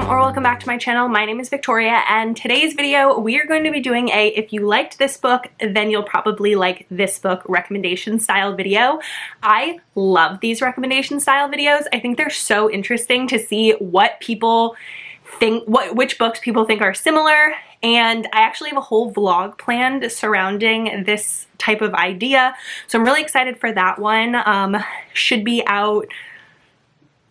or welcome back to my channel. My name is Victoria, and today's video we are going to be doing a if you liked this book then you'll probably like this book recommendation style video. I love these recommendation style videos. I think they're so interesting to see what people think, which books people think are similar, and I actually have a whole vlog planned surrounding this type of idea, so I'm really excited for that one. Should be out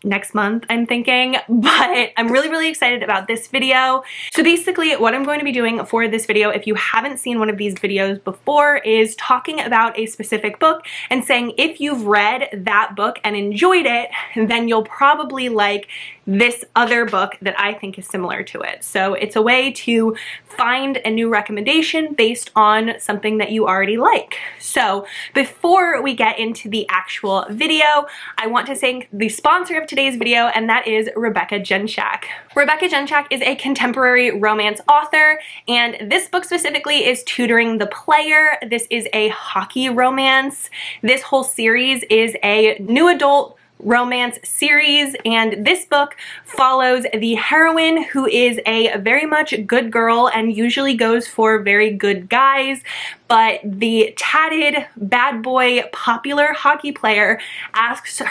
next month, I'm thinking, but I'm really excited about this video. So basically what I'm going to be doing for this video, if you haven't seen one of these videos before, is talking about a specific book and saying if you've read that book and enjoyed it, then you'll probably like this other book that I think is similar to it. So it's a way to find a new recommendation based on something that you already like. So before we get into the actual video, I want to thank the sponsor of today's video, and that is Rebecca Jenshak. Rebecca Jenshak is a contemporary romance author, and this book specifically is Tutoring the Player. This is a hockey romance. This whole series is a new adult romance series, and this book follows the heroine, who is a very much good girl and usually goes for very good guys, but the tatted bad boy popular hockey player asks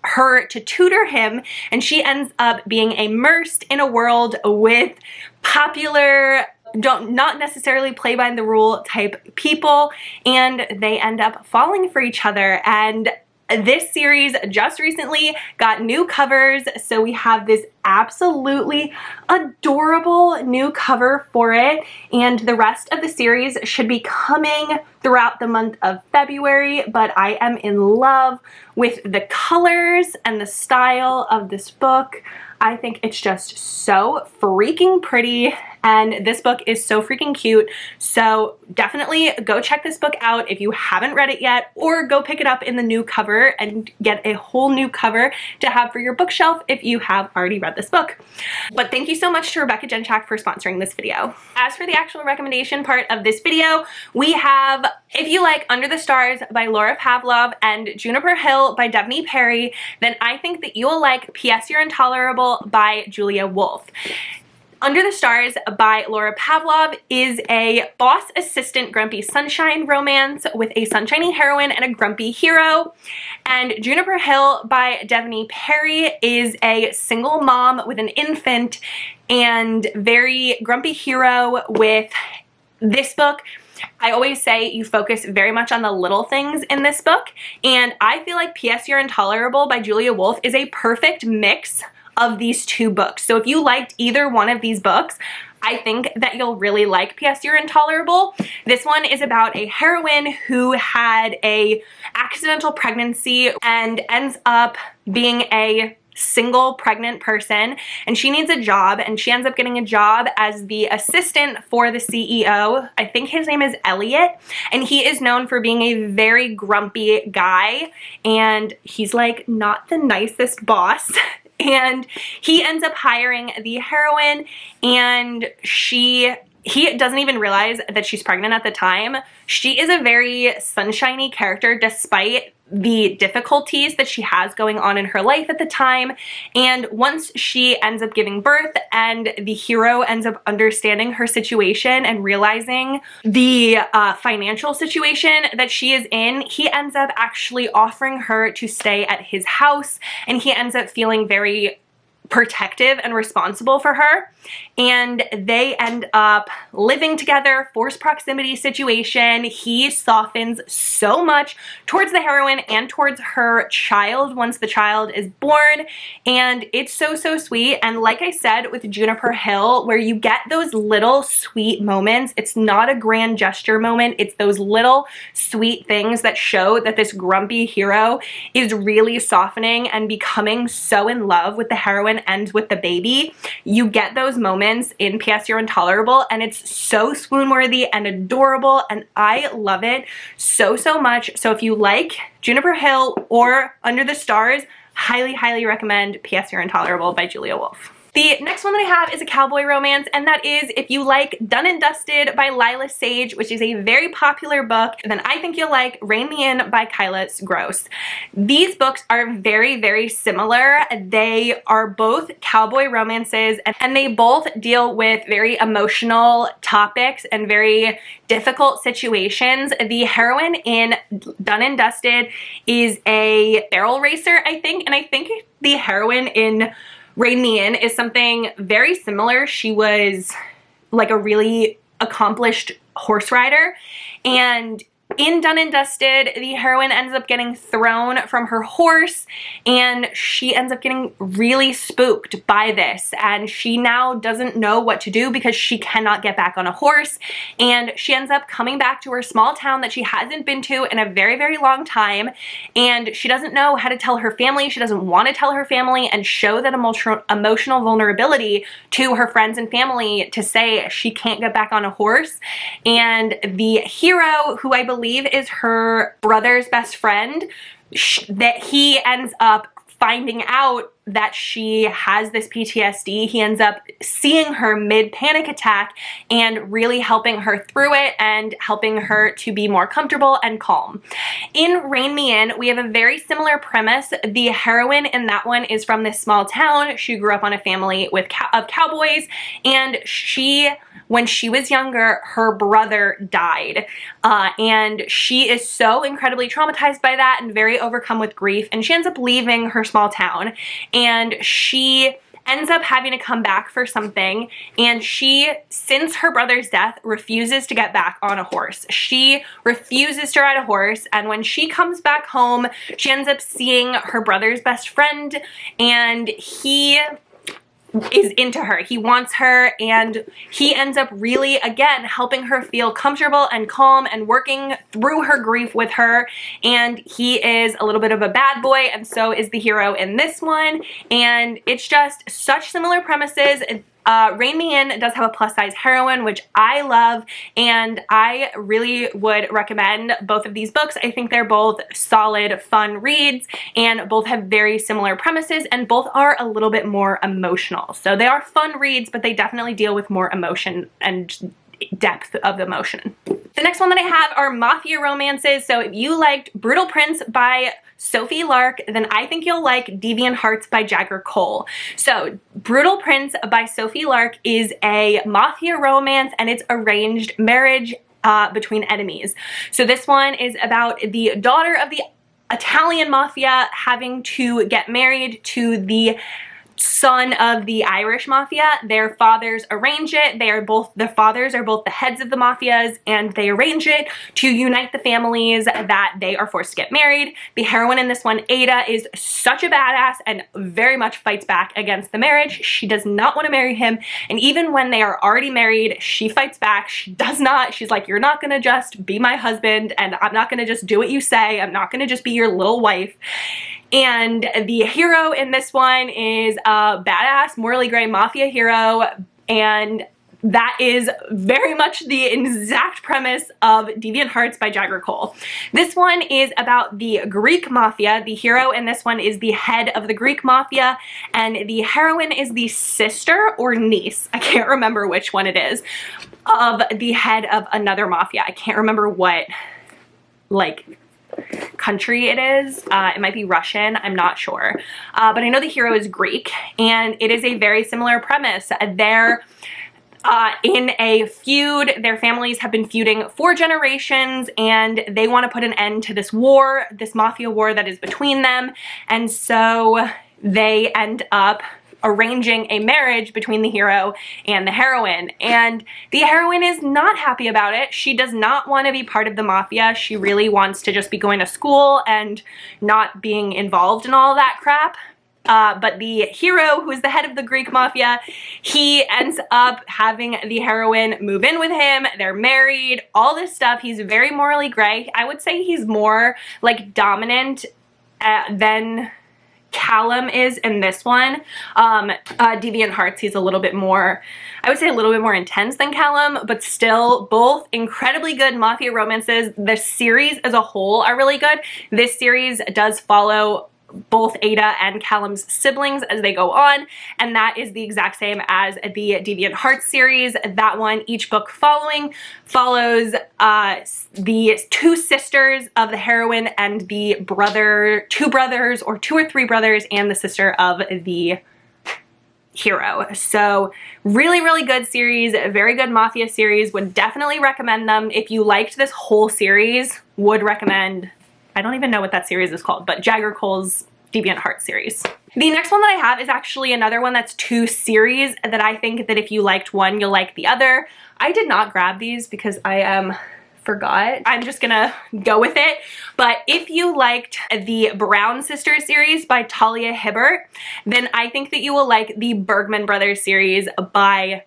her to tutor him, and she ends up being immersed in a world with popular, not necessarily play by the rule type people, and they end up falling for each other. And this series just recently got new covers, so we have this absolutely adorable new cover for it, and the rest of the series should be coming throughout the month of February, but I am in love with the colors and the style of this book. I think it's just so freaking pretty, and this book is so freaking cute. So definitely go check this book out if you haven't read it yet, or go pick it up in the new cover and get a whole new cover to have for your bookshelf if you have already read this book. But thank you so much to Rebecca Jenshak for sponsoring this video. As for the actual recommendation part of this video, we have If You Like Under the Stars by Laura Pavlov and Juniper Hill by Devney Perry, then I think that you'll like P.S. You're Intolerable by Julia Wolfe. Under the Stars by Laura Pavlov is a boss-assistant grumpy sunshine romance with a sunshiny heroine and a grumpy hero. And Juniper Hill by Devney Perry is a single mom with an infant and very grumpy hero. With this book, I always say you focus very much on the little things in this book, and I feel like P.S. You're Intolerable by Julia Wolfe is a perfect mix of these two books. So if you liked either one of these books, I think that you'll really like P.S. You're Intolerable. This one is about a heroine who had a accidental pregnancy and ends up being a single pregnant person, and she needs a job, and she ends up getting a job as the assistant for the CEO. I think his name is Elliot, and he is known for being a very grumpy guy, and he's like not the nicest boss. And he ends up hiring the heroine, and he doesn't even realize that she's pregnant at the time. She is a very sunshiny character despite the difficulties that she has going on in her life at the time. And once she ends up giving birth and the hero ends up understanding her situation and realizing the financial situation that she is in, he ends up actually offering her to stay at his house, and he ends up feeling very protective and responsible for her, and they end up living together, forced proximity situation. He softens so much towards the heroine and towards her child once the child is born, and it's so sweet. And like I said with Juniper Hill, where you get those little sweet moments, it's not a grand gesture moment, it's those little sweet things that show that this grumpy hero is really softening and becoming so in love with the heroine and with the baby. You get those moments in P.S. You're Intolerable, and it's so swoon-worthy and adorable, and I love it so much. So if you like Juniper Hill or Under the Stars, highly recommend P.S. You're Intolerable by Julia Wolfe. The next one that I have is a cowboy romance, and that is If You Like Done and Dusted by Lila Sage, which is a very popular book. Then I think you'll like Rein Me In by Kyla Gross. These books are very, very similar. They are both cowboy romances, and they both deal with very emotional topics and very difficult situations. The heroine in Done and Dusted is a barrel racer, I think, and I think the heroine in Rein Me In is something very similar. She was like a really accomplished horse rider, and in Done and Dusted, the heroine ends up getting thrown from her horse, and she ends up getting really spooked by this, and she now doesn't know what to do because she cannot get back on a horse, and she ends up coming back to her small town that she hasn't been to in a very, very long time, and she doesn't know how to tell her family. She doesn't want to tell her family and show that emotional vulnerability to her friends and family to say she can't get back on a horse. And the hero, who I believe is her brother's best friend, that he ends up finding out that she has this PTSD. He ends up seeing her mid-panic attack and really helping her through it and helping her to be more comfortable and calm. In Rein Me In, we have a very similar premise. The heroine in that one is from this small town. She grew up on a family of cowboys, and when she was younger, her brother died, and she is so incredibly traumatized by that and very overcome with grief, and she ends up leaving her small town, and she ends up having to come back for something, and she, since her brother's death, refuses to get back on a horse. She refuses to ride a horse, and when she comes back home, she ends up seeing her brother's best friend, and he is into her. He wants her, and he ends up really, again, helping her feel comfortable and calm and working through her grief with her. And he is a little bit of a bad boy, and so is the hero in this one. And it's just such similar premises. Rein Me In does have a plus-size heroine, which I love, and I really would recommend both of these books. I think they're both solid, fun reads, and both have very similar premises, and both are a little bit more emotional. So they are fun reads, but they definitely deal with more emotion and depth of emotion. The next one that I have are Mafia Romances. So if you liked Brutal Prince by Sophie Lark, then I think you'll like Deviant Hearts by Jagger Cole. So Brutal Prince by Sophie Lark is a mafia romance, and it's arranged marriage between enemies. So this one is about the daughter of the Italian mafia having to get married to the son of the Irish mafia. Their fathers arrange it. Their fathers are both the heads of the mafias, and they arrange it to unite the families that they are forced to get married. The heroine in this one, Ada, is such a badass and very much fights back against the marriage. She does not want to marry him, and even when they are already married, she fights back. She does not. She's like, you're not gonna just be my husband, and I'm not gonna just do what you say. I'm not gonna just be your little wife. And the hero in this one is a badass, morally gray mafia hero, and that is very much the exact premise of Deviant Hearts by Jagger Cole. This one is about the Greek mafia. The hero in this one is the head of the Greek mafia, and the heroine is the sister or niece, I can't remember which one it is, of the head of another mafia. I can't remember what, like, country it is. It might be Russian, I'm not sure. But I know the hero is Greek, and it is a very similar premise. They're in a feud. Their families have been feuding for generations, and they want to put an end to this war, this mafia war that is between them. And so they end up arranging a marriage between the hero and the heroine, and the heroine is not happy about it. She does not want to be part of the mafia. She really wants to just be going to school and not being involved in all that crap. But the hero, who is the head of the Greek mafia, he ends up having the heroine move in with him. They're married, all this stuff. He's very morally gray. I would say he's more like dominant than Callum is in this one. Deviant Hearts, he's a little bit more, I would say a little bit more intense than Callum, but still both incredibly good mafia romances. The series as a whole are really good. This series does follow both Ada and Callum's siblings as they go on, and that is the exact same as the Deviant Hearts series. That one, each book following, follows the two sisters of the heroine and the two brothers or two or three brothers and the sister of the hero. So really, really good series, very good Mafia series. Would definitely recommend them. If you liked this whole series, would recommend, I don't even know what that series is called, but Jagger Cole's Deviant Heart series. The next one that I have is actually another one that's two series that I think that if you liked one, you'll like the other. I did not grab these because I forgot. I'm just gonna go with it. But if you liked the Brown Sisters series by Talia Hibbert, then I think that you will like the Bergman Brothers series by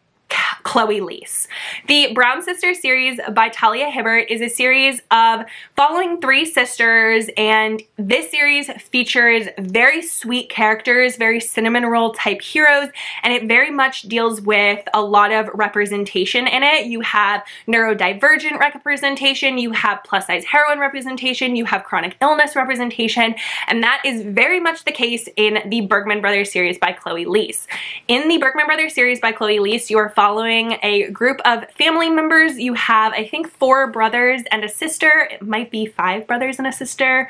Chloe Leese. The Brown Sisters series by Talia Hibbert is a series of following three sisters, and this series features very sweet characters, very cinnamon roll type heroes, and it very much deals with a lot of representation in it. You have neurodivergent representation, you have plus size heroine representation, you have chronic illness representation, and that is very much the case in the Bergman Brothers series by Chloe Leese. In the Bergman Brothers series by Chloe Leese, you are following a group of family members. You have, I think, 4 brothers and a sister. It might be 5 brothers and a sister.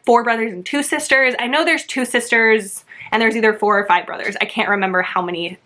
4 brothers and 2 sisters. I know there's 2 sisters and there's either 4 or 5 brothers. I can't remember how many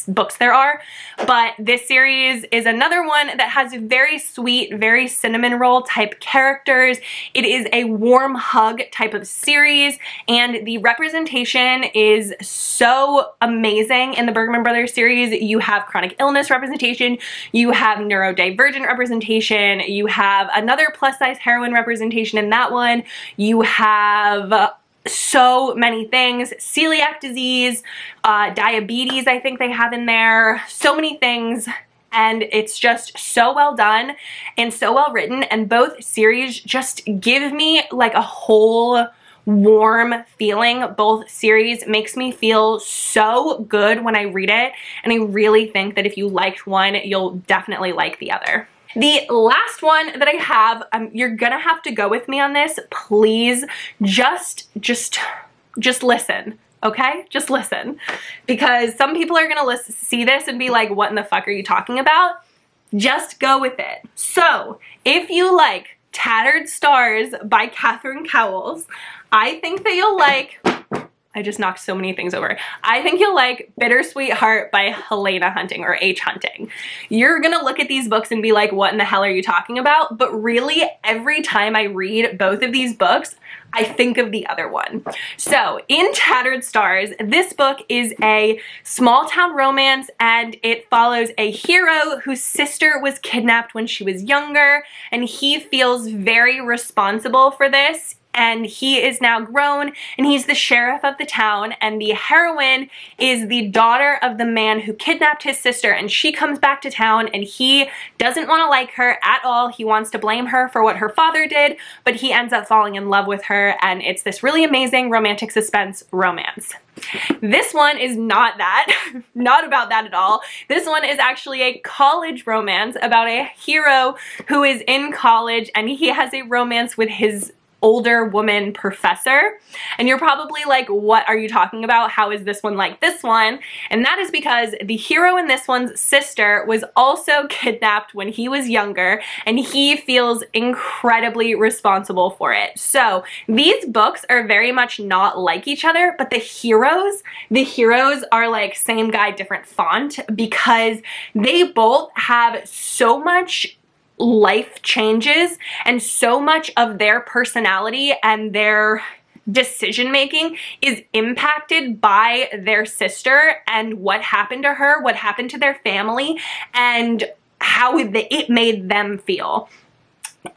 books there are, but this series is another one that has very sweet, very cinnamon roll type characters. It is a warm hug type of series, and the representation is so amazing. In the Bergman Brothers series, you have chronic illness representation, you have neurodivergent representation, you have another plus size heroine representation in that one, you have so many things, celiac disease, diabetes I think they have in there, so many things, and it's just so well done and so well written, and both series just give me like a whole warm feeling. Both series makes me feel so good when I read it, and I really think that if you liked one, you'll definitely like the other. The last one that I have, you're gonna have to go with me on this. Please just listen, okay? Just listen. Because some people are gonna see this and be like, what in the fuck are you talking about? Just go with it. So, if you like Tattered Stars by Catherine Cowles, I think that you'll like, I just knocked so many things over. I think you'll like Bittersweet Heart by Helena Hunting or H. Hunting. You're gonna look at these books and be like, what in the hell are you talking about? But really, every time I read both of these books, I think of the other one. So in Tattered Stars, this book is a small town romance, and it follows a hero whose sister was kidnapped when she was younger, and he feels very responsible for this. And he is now grown, and he's the sheriff of the town, and the heroine is the daughter of the man who kidnapped his sister, and she comes back to town, and he doesn't want to like her at all. He wants to blame her for what her father did, but he ends up falling in love with her, and it's this really amazing romantic suspense romance. This one is not that, not about that at all. This one is actually a college romance about a hero who is in college, and he has a romance with his older woman professor, and you're probably like, what are you talking about? How is this one like this one? And that is because the hero in this one's sister was also kidnapped when he was younger, and he feels incredibly responsible for it. So these books are very much not like each other, but the heroes are like same guy, different font, because they both have so much life changes, and so much of their personality and their decision making is impacted by their sister and what happened to her, what happened to their family, and how it made them feel.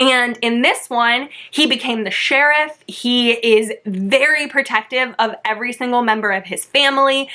And in this one, he became the sheriff. He is very protective of every single member of his family.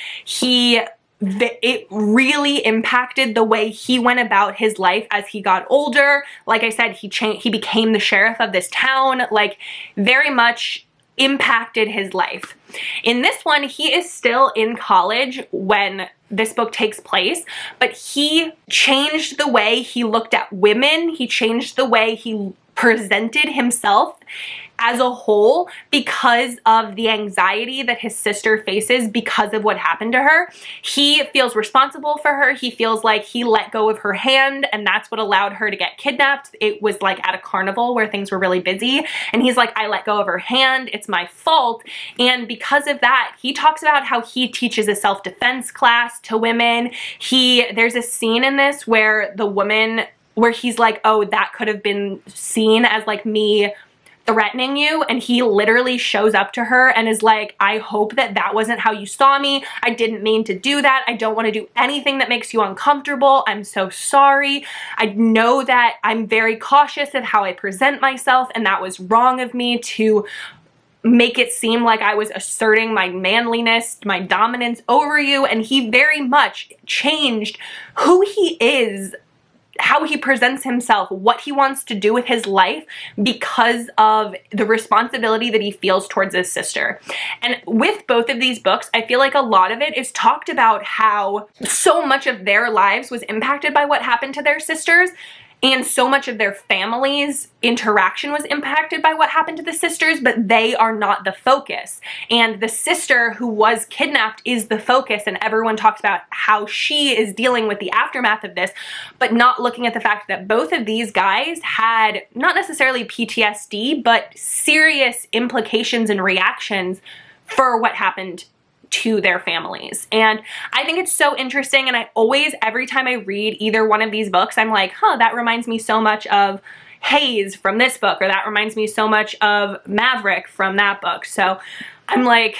It really impacted the way he went about his life as he got older. Like I said, he became the sheriff of this town, like very much impacted his life. In this one, he is still in college when this book takes place, but he changed the way he looked at women. He changed the way he presented himself as a whole because of the anxiety that his sister faces because of what happened to her. He feels responsible for her. He feels like he let go of her hand, and that's what allowed her to get kidnapped. It was like at a carnival where things were really busy, and he's like, I let go of her hand, it's my fault. And because of that, he talks about how he teaches a self-defense class to women. There's a scene in this where the woman, where he's like, oh, that could have been seen as like me threatening you, and he literally shows up to her and is like, I hope that that wasn't how you saw me. I didn't mean to do that. I don't want to do anything that makes you uncomfortable. I'm so sorry. I know that I'm very cautious of how I present myself, and that was wrong of me to make it seem like I was asserting my manliness, my dominance over you. And he very much changed who he is, how he presents himself, what he wants to do with his life because of the responsibility that he feels towards his sister. And with both of these books, I feel like a lot of it is talked about how so much of their lives was impacted by what happened to their sisters, and so much of their family's interaction was impacted by what happened to the sisters, but they are not the focus. And the sister who was kidnapped is the focus, and everyone talks about how she is dealing with the aftermath of this, but not looking at the fact that both of these guys had not necessarily PTSD, but serious implications and reactions for what happened to their families. And I think it's so interesting, and I always, every time I read either one of these books, I'm like, huh, that reminds me so much of Hayes from this book, or that reminds me so much of Maverick from that book. So I'm like,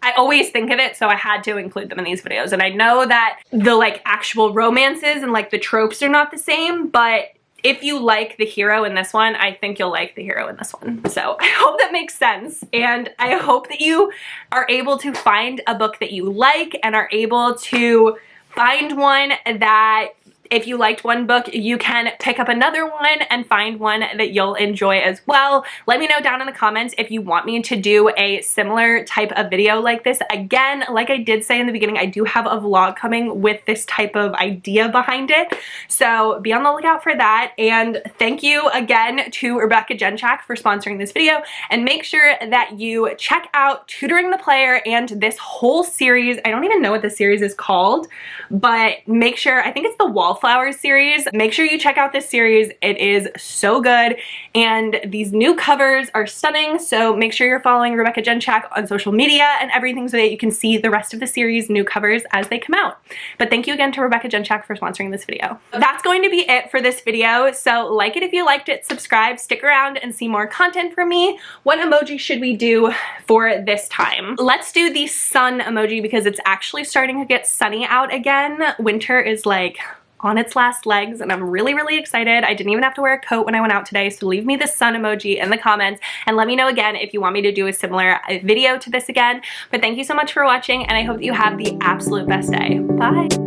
I always think of it, so I had to include them in these videos. And I know that the like actual romances and like the tropes are not the same, but if you like the hero in this one, I think you'll like the hero in this one. So I hope that makes sense. And I hope that you are able to find a book that you like, and are able to find one that, if you liked one book, you can pick up another one and find one that you'll enjoy as well. Let me know down in the comments if you want me to do a similar type of video like this. Again, like I did say in the beginning, I do have a vlog coming with this type of idea behind it. So be on the lookout for that. And thank you again to Rebecca Jenshak for sponsoring this video. And make sure that you check out Tutoring the Player and this whole series. I don't even know what the series is called, but make sure, I think it's the Wallflowers series. Make sure you check out this series. It is so good, and these new covers are stunning, so make sure you're following Rebecca Jenshak on social media and everything so that you can see the rest of the series new covers as they come out. But thank you again to Rebecca Jenshak for sponsoring this video. That's going to be it for this video, so like it if you liked it, subscribe, stick around and see more content from me. What emoji should we do for this time? Let's do the sun emoji because it's actually starting to get sunny out again. Winter is like on its last legs, and I'm really, really excited. I didn't even have to wear a coat when I went out today, so leave me the sun emoji in the comments and let me know again if you want me to do a similar video to this again. But thank you so much for watching, and I hope that you have the absolute best day. Bye!